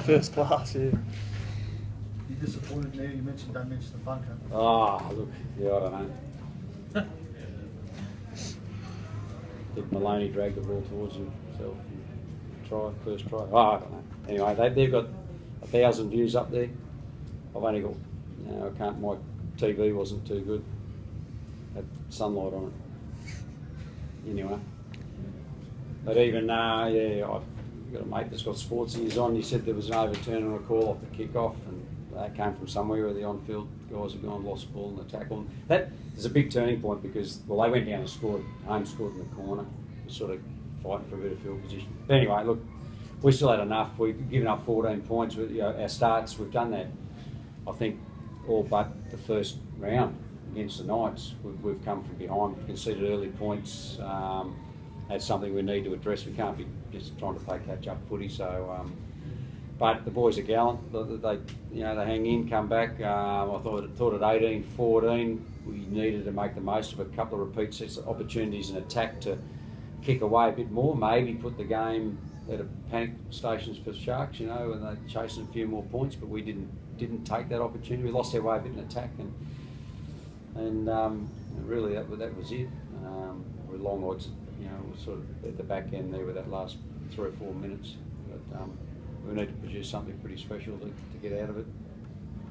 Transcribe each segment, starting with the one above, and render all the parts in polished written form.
First class, yeah. You disappointed now, you mentioned, don't mention the bunker. Oh, look, yeah, I don't know. Did Maloney drag the ball towards himself? First try. Oh, I don't know. Anyway, they've got 1,000 views up there. I've only got, I can't, my TV wasn't too good. Had sunlight on it. Anyway. But even, yeah, I've got a mate that's got sports ears on. He said there was an overturn on a call off the kick-off, and that came from somewhere where the on-field guys have gone, lost the ball and the tackle. That is a big turning point because, well, they went down and scored, home scored in the corner, sort of fighting for a bit of field position. But anyway, look, we still had enough. We've given up 14 points. Our starts, we've done that, I think, all but the first round against the Knights. We've come from behind, we've conceded early points. That's something we need to address. We can't be just trying to play catch-up footy. So, but the boys are gallant. They hang in, come back. I thought at 18-14, we needed to make the most of a couple of repeat sets, opportunities and attack to kick away a bit more. Maybe put the game at a panic stations for Sharks, and they're chasing a few more points. But we didn't take that opportunity. We lost our way a bit in attack, and really that was it. We're long odds. We're sort of at the back end there with that last 3 or 4 minutes. But we need to produce something pretty special to get out of it.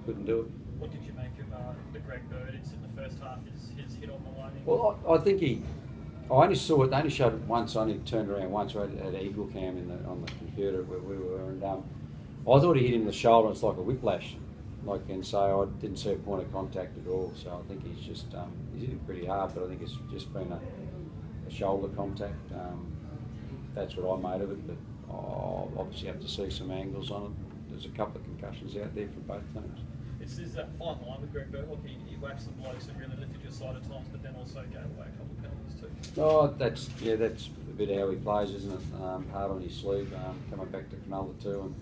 Couldn't do it. What did you make of the Greg Bird? It's in the first half, his hit on the line? Well, I think I only saw it, they only showed it once, I only turned around once, I had Eagle Cam on the computer where we were, and I thought he hit him in the shoulder, it's like a whiplash. And so I didn't see a point of contact at all, so I think he's just, he's hit it pretty hard, but I think it's just been a shoulder contact. That's what I made of it, but I'll obviously have to see some angles on it. There's a couple of concussions out there for both teams. Is that fine line with Greg Bird? Look, he whacked some blokes and really lifted your side at times, but then also gave away a couple of penalties too. Oh, that's a bit how he plays, isn't it? Hard on his sleeve, coming back to Cronulla too.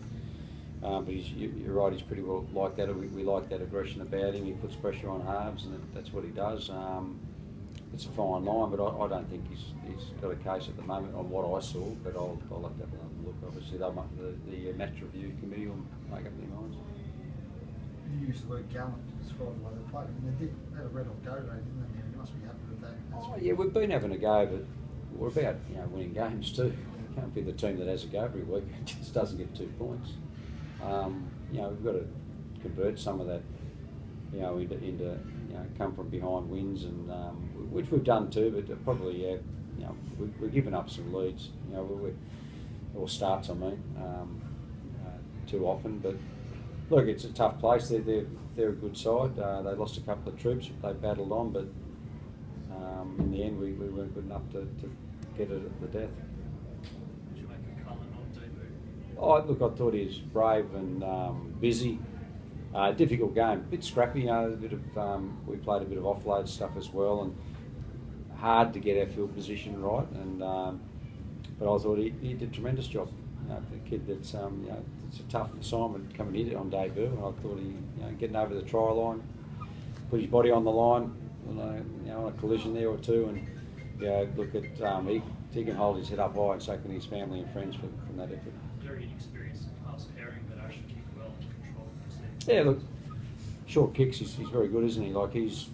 But you're right, he's pretty well like that. We like that aggression about him. He puts pressure on halves, and that's what he does. It's a fine line, but I don't think he's got a case at the moment on what I saw. But I'll have to have another look. Obviously, the match review committee will make up their minds. You used the word gallant to describe the way they played. They had a red hot go rate, didn't they? You must be happy with that. Oh, yeah, we've been having a go, but we're about winning games too. We can't be the team that has a go every week. It just doesn't get 2 points. We've got to convert some of that, into come from behind wins, and which we've done too. But probably, we're giving up some leads. Or starts, I mean, too often. But look, it's a tough place. They're a good side. They lost a couple of troops. They battled on, but in the end, we weren't good enough to get it at the death. Did you make a Cullen on debut? Oh, look, I thought he was brave and busy. Difficult game, a bit scrappy. A bit of we played a bit of offload stuff as well, and hard to get our field position right. And but I thought he did a tremendous job. The kid that's it's a tough assignment coming in on debut. I thought he getting over the try line, put his body on the line, on a collision there or two, and look at he can hold his head up high, and so can his family and friends from that effort. Very inexperienced pass pairing, but actually kick well and control. Yeah, look, short kicks. He's very good, isn't he? Like he's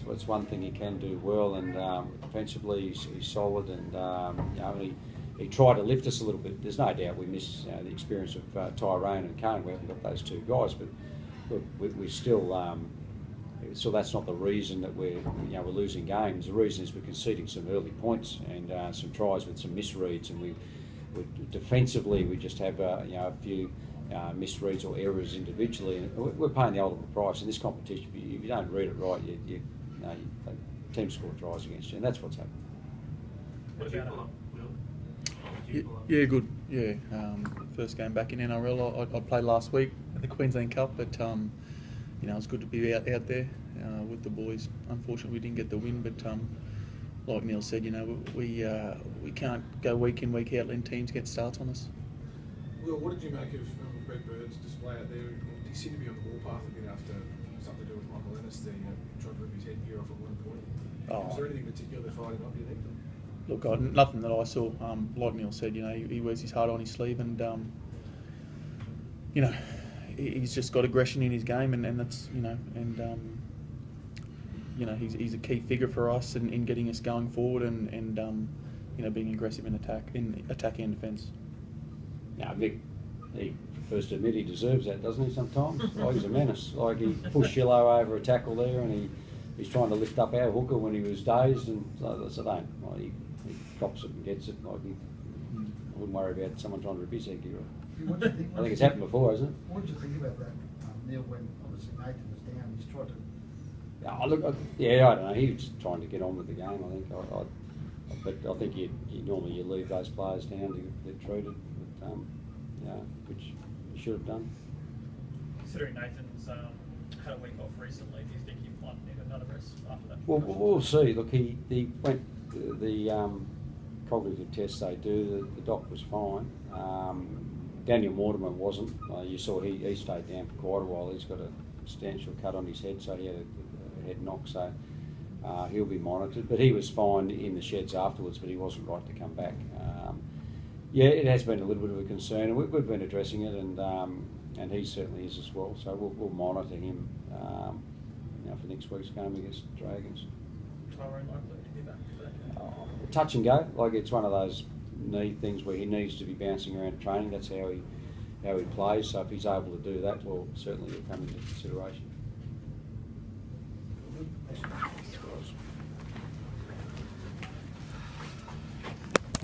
that's one thing he can do well, and offensively he's solid, and he tried to lift us a little bit. There's no doubt we miss the experience of Tyrone and Kane. We haven't got those two guys, but look, we still. So that's not the reason that we're losing games. The reason is we're conceding some early points and some tries with some misreads, and we defensively we just have a few misreads or errors individually, and we're paying the ultimate price in this competition. If you don't read it right, teams score tries against you, and that's what's happening. What about Yeah, good. Yeah, first game back in NRL. I played last week at the Queensland Cup, but it's good to be out there with the boys. Unfortunately, we didn't get the win, but like Neil said, we can't go week in, week out letting teams get starts on us. Will, what did you make of Greg Bird's display out there? He seemed to be on the warpath a bit after something to do with Michael Ennis there, trying to rip his head gear off at one point. Was there anything particular that fired him up, you think? Look, nothing that I saw. Like Neil said, you know, he wears his heart on his sleeve, and you know, he's just got aggression in his game, and that's, you know, and you know, he's a key figure for us in getting us going forward, and you know, being aggressive in attacking and defence. Now, Vic, he first admit he deserves that, doesn't he? Sometimes, like, he's a menace. Like, he pushed Shillo over a tackle there, and he's trying to lift up our hooker when he was dazed, and so don't. Like, he drops it and gets it. Like, I wouldn't worry about someone trying to rip his head gear off. What do you think? I think it's happened before, hasn't it? What did you think about that, Neil, when obviously Nathan was down? He's tried to. Yeah, I don't know. He was just trying to get on with the game, I think. But I think you normally you leave those players down to get treated, but, you know, which you should have done. Considering Nathan's had a week off recently, do you think he might need another rest after that? Well, we'll see. Look, he went the cognitive tests they do. The doc was fine. Daniel Mortimer wasn't. You saw he stayed down for quite a while. He's got a substantial cut on his head, so he had a head knock. So he'll be monitored. But he was fine in the sheds afterwards. But he wasn't right to come back. Yeah, it has been a little bit of a concern, and we've been addressing it, and he certainly is as well. So we'll monitor him, you know, for next week's game against the Dragons. Tyrone likely to be back for that? Touch and go, like it's one of those knee things where he needs to be bouncing around training. That's how he plays. So if he's able to do that, well, certainly he'll come into consideration. Good.